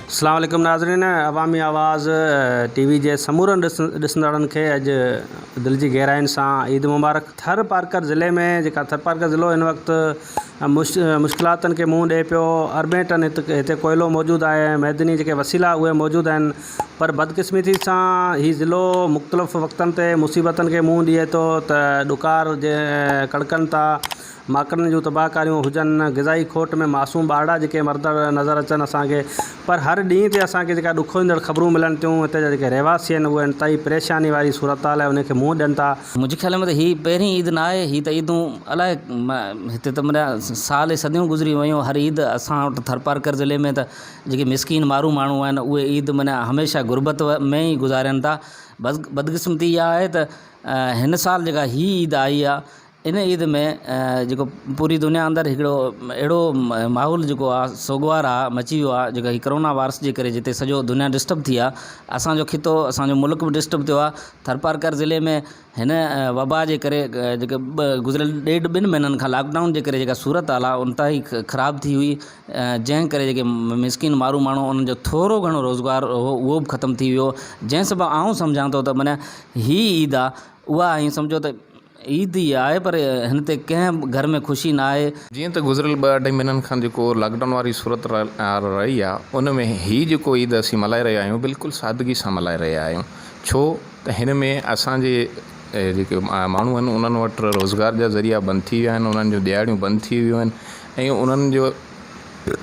अस्सलाम वालेकुम नाज़रीन, अवामी आवाज़ टीवी जे समूरनि ॾिसंदड़नि खे अॼु दिलि जी गहराइनि सां ईद मुबारक। थर पारकर ज़िले में जेका थर पारकर ज़िलो हिन वक़्तु मुश्किलातनि खे मुंहुं ॾिए पियो। अरबे टन हिते कोयलो मौजूदु आहे, मैदनी जेके वसीला उहे मौजूदु आहिनि, पर बदकिस्मती सां हीउ ज़िलो मुख़्तलिफ़ वक़्तनि ते मुसीबतनि खे मुंहुं ॾिए थो त ॾुकार जे कड़कनि था, माकड़नि जूं तबाहकारियूं हुजनि, ग़िज़ाई खोट में मासूम ॿारड़ा जेके मरदड़ नज़र अचनि असांखे। पर हर ॾींहं ते असांखे जेका ॾुखोईंदड़ ख़बरूं मिलनि थियूं, हिते जा जेके रहवासी आहिनि उहे इंतहाई परेशानी वारी सूरत हाल आहे, उनखे मुंहुं ॾियनि था। मुंहिंजे ख़्याल में त हीअ पहिरीं ईद न आहे, हीअ त ईदूं अलाए हिते त माना साल सदियूं गुज़री वियूं। हर ईद असां वटि थर पारकर ज़िले में त जेके मिसकीन माण्हू आहिनि उहे ईद माना हमेशह गुरबत में ई गुज़ारनि था। बदकिस्मती इहा आहे त हिन साल जेका हीअ ईद आई आहे, इन ईद में जेको पूरी दुनिया अंदरि हिकिड़ो अहिड़ो माहौल जेको आहे सोगवार आहे मची वियो आहे, जेका हीअ करोना वायरस जे करे जिते सॼो दुनिया डिस्टर्ब थी आहे, असांजो खितो असांजो मुल्क बि डिस्टर्ब थियो आहे। थर पारकर ज़िले में हिन वबा जे करे जेके गुज़िरियल 1.5-2 महीननि खां लॉकडाउन जे करे जेका सूरत हाल आहे इंतिहाई ख़राबु थी हुई, जंहिं करे जेके मिसकिन माण्हू उन्हनि जो थोरो घणो रोज़गार हो उहो बि ख़तमु थी वियो। जंहिं सबबु आउं सम्झां थो त माना हीअ ईद आहे उहा हीअं सम्झो त ईद ई आहे, पर हिन ते कंहिं घर में ख़ुशी न आहे। जीअं त गुज़िरियल 2-2.5 महीननि खां जेको लॉकडाउन वारी सूरत रही आहे, उन में हीअ जेको ईद असीं मल्हाए रहिया आहियूं बिल्कुलु सादगी सां मल्हाए रहिया आहियूं। छो त हिन में असांजे जेके माण्हू आहिनि उन्हनि वटि रोज़गार जा ज़रिया बंदि थी विया आहिनि, उन्हनि जूं दिहाड़ियूं बंदि थी वियूं आहिनि, ऐं उन्हनि जो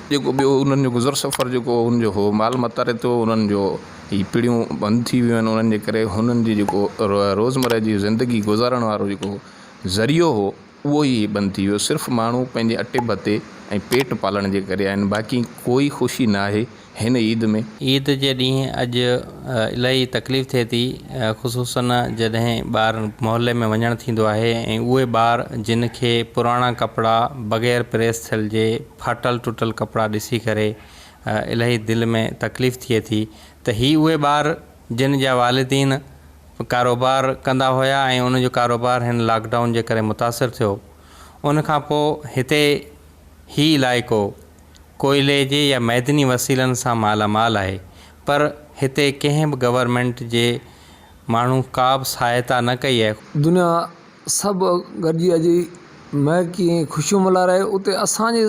जेको ॿियो उन्हनि जो गुज़र सफ़र जेको उनजो हो माल मतारे थो, उन्हनि जो हीअ पीढ़ियूं बंदि थी वियूं आहिनि। उन्हनि जे करे हुननि जी जेको रोज़मर्रा जी ज़िंदगी गुज़ारण वारो जेको ज़रियो हो उहो ई बंदि थी वियो। सिर्फ़ु माण्हू पंहिंजे अटे भते ऐं पेट पालण जे करे आहिनि, बाक़ी कोई ख़ुशी न आहे हिन ईद में। ईद जे ॾींहुं अॼु इलाही तकलीफ़ थिए थी, ख़ुशूसन जॾहिं ॿार मोहल्ले में वञणु थींदो आहे ऐं उहे ॿार जिन खे पुराणा कपिड़ा बग़ैर प्रेस थियल जे फाटल टुटल कपिड़ा ॾिसी करे इलाही दिलि में तकलीफ़ थिए थी त ही उहे ॿार जिन जा वालिदीन कारोबार कंदा हुया ऐं उनजो कारोबार हिन लॉकडाउन जे करे मुतासिर थियो। उनखां पोइ हिते ही इलाइक़ो कोयले जे या मैदनी वसीलनि सां मालामाल आहे, पर हिते कंहिं बि गवर्नमेंट जे माण्हू का बि सहायता न कई आहे। दुनिया सभु गॾिजी अॼु महकी ख़ुशियूं मल्हाए रहे, उते असांजे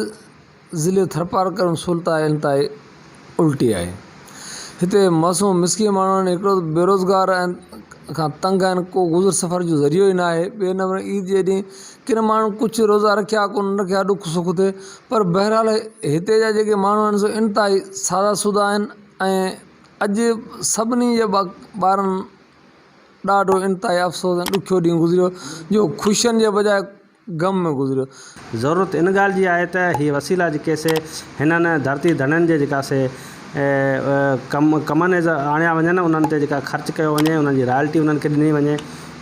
ज़िले थर पारकर में सूरत इंतिहाई उल्टी आहे। हिते मासूम मिसकीन माण्हू आहिनि, हिकिड़ो बेरोज़गार खां तंग आहिनि, को गुज़र सफ़र जो ज़रियो ई न आहे। ॿिए नंबर ईद जे ॾींहुं किन माण्हू कुझु रोज़ा रखिया, कोन रखिया, ॾुख सुख थिए, पर बहरहाल हिते जा जेके माण्हू आहिनि सो इंतिहाई सादा सूदा आहिनि ऐं अॼु सभिनी जे ॿारनि ॾाढो इंतिहाई अफ़सोस ऐं ॾुखियो ॾींहुं गुज़रियो जो ख़ुशियुनि जे बजाए ग़म में गुज़रियो। ज़रूरत इन ॻाल्हि जी आहे त हीअ वसीला जेके से हिननि धरती धननि जे जेका से कमनि आणिया वञनि, उन्हनि ते जेका ख़र्चु कयो वञे, उन्हनि जी रॉयल्टी उन्हनि खे ॾिनी वञे,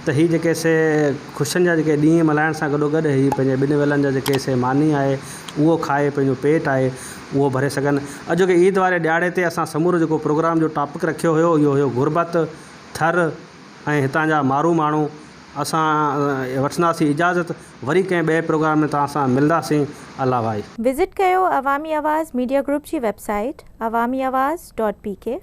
त हीअ जेके से ख़ुशियुनि जा जेके ॾींहं मल्हाइण सां गॾोगॾु हीअ पंहिंजे ॿिनि वेलनि जा जेके से मानी आहे उहो खाए, पंहिंजो पेट आहे उहो भरे सघनि। अॼोके ईद वारे ॾियारे ते असां समूरो जेको प्रोग्राम जो टॉपिक रखियो हुयो इहो हुयो गुरबत, थर ऐं हितां जा माण्हू। असां वठंदासीं इजाज़त, वरी कंहिं ॿिए प्रोग्राम में तव्हां सां मिलंदासीं। अल्लाह भाई। विज़िट कयो अवामी आवाज़ मीडिया ग्रुप जी वेबसाइट awamiawaz.pk।